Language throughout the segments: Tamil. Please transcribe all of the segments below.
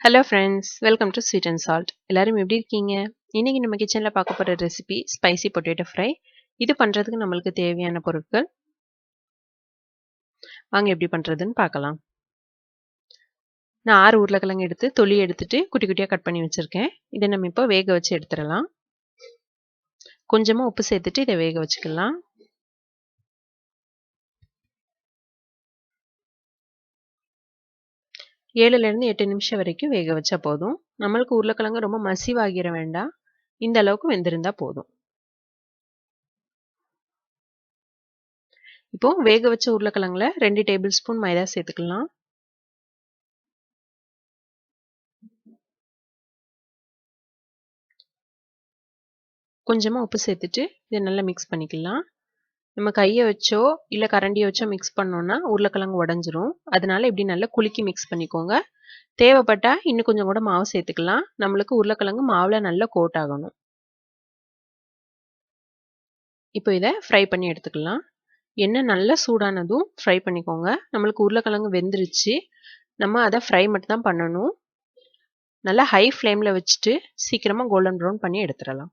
Hello friends, welcome to Sweet and Salt. எல்லாரும் எப்படி இருக்கீங்க? இன்னைக்கு நம்ம கிச்சன்ல பார்க்க போற ரெசிபி ஸ்பைசி பொட்டேட்டோ ஃப்ரை. இது பண்றதுக்கு நம்மளுக்கு தேவையான பொருட்கள் வாங்க எப்படி பண்றதுன்னு பார்க்கலாம். நான் 6 உருளைக்கிழங்கு எடுத்து தொலி எடுத்துட்டு குட்டி குட்டியா கட் பண்ணி வச்சிருக்கேன். இதை நம்ம இப்போ வேக வச்சு எடுத்துடலாம். கொஞ்சமா உப்பு சேர்த்துட்டு இதை வேக வச்சுக்கலாம். ஏழுலேருந்து 8 நிமிஷம் வரைக்கும் வேக வச்சா போதும். நம்மளுக்கு உருளைக்கிழங்கு ரொம்ப மசிவாகிற வேண்டாம். இந்த அளவுக்கு வெந்திருந்தா போதும். இப்போ வேக வச்ச உருளைக்கிழங்குல 2 டேபிள் ஸ்பூன் மைதா சேர்த்துக்கலாம். கொஞ்சமா உப்பு சேர்த்துட்டு இதை நல்லா மிக்ஸ் பண்ணிக்கலாம். நம்ம கையை வச்சோ இல்லை கரண்டியை வச்சோ மிக்ஸ் பண்ணோம்னா உருளைக்கிழங்கு உடஞ்சிரும். அதனால இப்படி நல்லா குலுக்கி மிக்ஸ் பண்ணிக்கோங்க. தேவைப்பட்டா இன்னும் கொஞ்சம் கூட மாவு சேர்த்துக்கலாம். நம்மளுக்கு உருளைக்கிழங்கு மாவுல நல்லா கோட் ஆகணும். இப்போ இதை ஃப்ரை பண்ணி எடுத்துக்கலாம். எண்ணெய் நல்லா சூடானதும் ஃப்ரை பண்ணிக்கோங்க. நம்மளுக்கு உருளைக்கிழங்கு வெந்துருச்சு. நம்ம அதை ஃப்ரை மட்டும் தான் பண்ணணும். நல்லா ஹை ஃப்ளேமில் வச்சுட்டு சீக்கிரமாக கோல்டன் ப்ரௌன் பண்ணி எடுத்துடலாம்.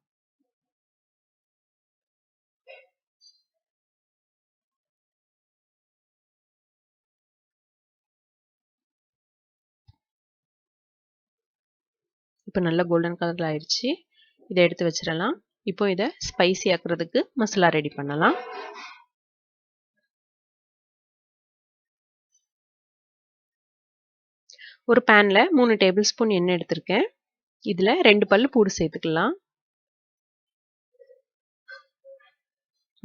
இப்போ நல்லா கோல்டன் கலர் ஆயிடுச்சு. இதை எடுத்து வச்சிடலாம். இப்போ இதை ஸ்பைசி ஆக்குறதுக்கு மசாலா ரெடி பண்ணலாம். ஒரு பேன்ல 3 டேபிள் ஸ்பூன் எண்ணெய் எடுத்திருக்கேன். இதுல 2 பல்லு பூடு சேர்த்துக்கலாம்.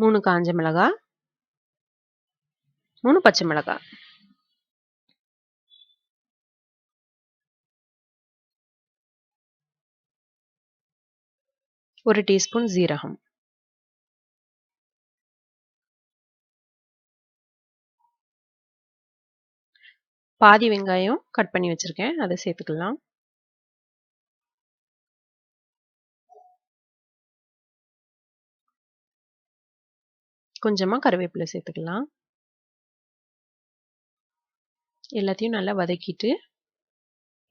3 காஞ்ச மிளகாய், 3 பச்சை மிளகாய், ஒரு டீஸ்பூன் ஜீரகம், பாதி வெங்காயம் கட் பண்ணி வச்சிருக்கேன், அதை சேர்த்துக்கலாம். கொஞ்சமா கருவேப்பிலை சேர்த்துக்கலாம். எல்லாத்தையும் நல்லா வதக்கிட்டு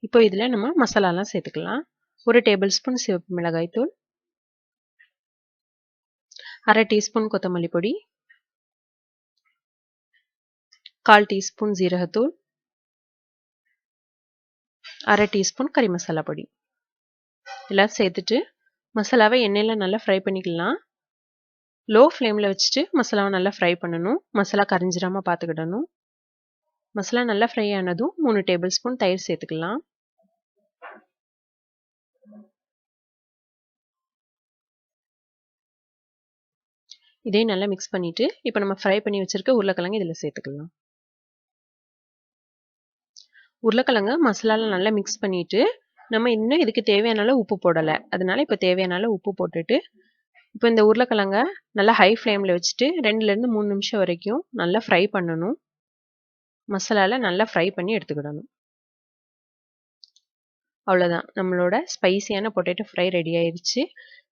இப்போ இதுல நம்ம மசாலாலாம் சேர்த்துக்கலாம். ஒரு டேபிள் ஸ்பூன் சிவப்பு மிளகாய் தூள், அரை டீஸ்பூன் கொத்தமல்லி பொடி, 1/4 டீஸ்பூன் ஜீரகத்தூள், அரை டீஸ்பூன் கறி மசாலா பொடி எல்லாம் சேர்த்துட்டு மசாலாவை எண்ணெயில நல்லா ஃப்ரை பண்ணிக்கலாம். லோ ஃப்ளேமில் வச்சுட்டு மசாலாவை நல்லா ஃப்ரை பண்ணணும். மசாலா கரிஞ்சிடாம பார்த்துக்கிடணும். மசாலா நல்லா ஃப்ரை ஆனதும் 3 டேபிள் ஸ்பூன் தயிர் சேர்த்துக்கலாம். இதையும் நல்லா மிக்ஸ் பண்ணிட்டு இப்போ நம்ம ஃப்ரை பண்ணி வச்சிருக்க உருளைக்கிழங்கு இதில் சேர்த்துக்கலாம். உருளைக்கிழங்கு மசாலாவில் நல்லா மிக்ஸ் பண்ணிட்டு நம்ம இன்னும் இதுக்கு தேவையான அளவு உப்பு போடலை. அதனால இப்போ தேவையான அளவு உப்பு போட்டுட்டு இப்போ இந்த உருளைக்கிழங்க நல்லா ஹை ஃப்ளேமில் வச்சுட்டு 2லேருந்து 3 நிமிஷம் வரைக்கும் நல்லா ஃப்ரை பண்ணணும். மசாலாவில் நல்லா ஃப்ரை பண்ணி எடுத்துக்கிடணும். அவ்வளோதான், நம்மளோட ஸ்பைசியான பொட்டேட்டோ ஃப்ரை ரெடி ஆயிடுச்சு.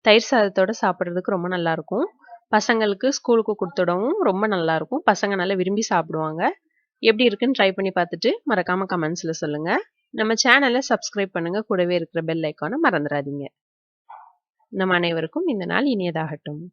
தயிர் சாதத்தோடு சாப்பிட்றதுக்கு ரொம்ப நல்லாயிருக்கும். பசங்களுக்கு ஸ்கூலுக்கு கொடுத்துடவும் ரொம்ப நல்லாயிருக்கும். பசங்க நல்லா விரும்பி சாப்பிடுவாங்க. எப்படி இருக்குன்னு ட்ரை பண்ணி பார்த்துட்டு மறக்காமல் கமெண்ட்ஸில் சொல்லுங்கள். நம்ம சேனலை சப்ஸ்கிரைப் பண்ணுங்கள். கூடவே இருக்கிற பெல் ஐக்கானை மறந்துடாதீங்க. நம் அனைவருக்கும் இந்த நாள் இனியதாகட்டும்.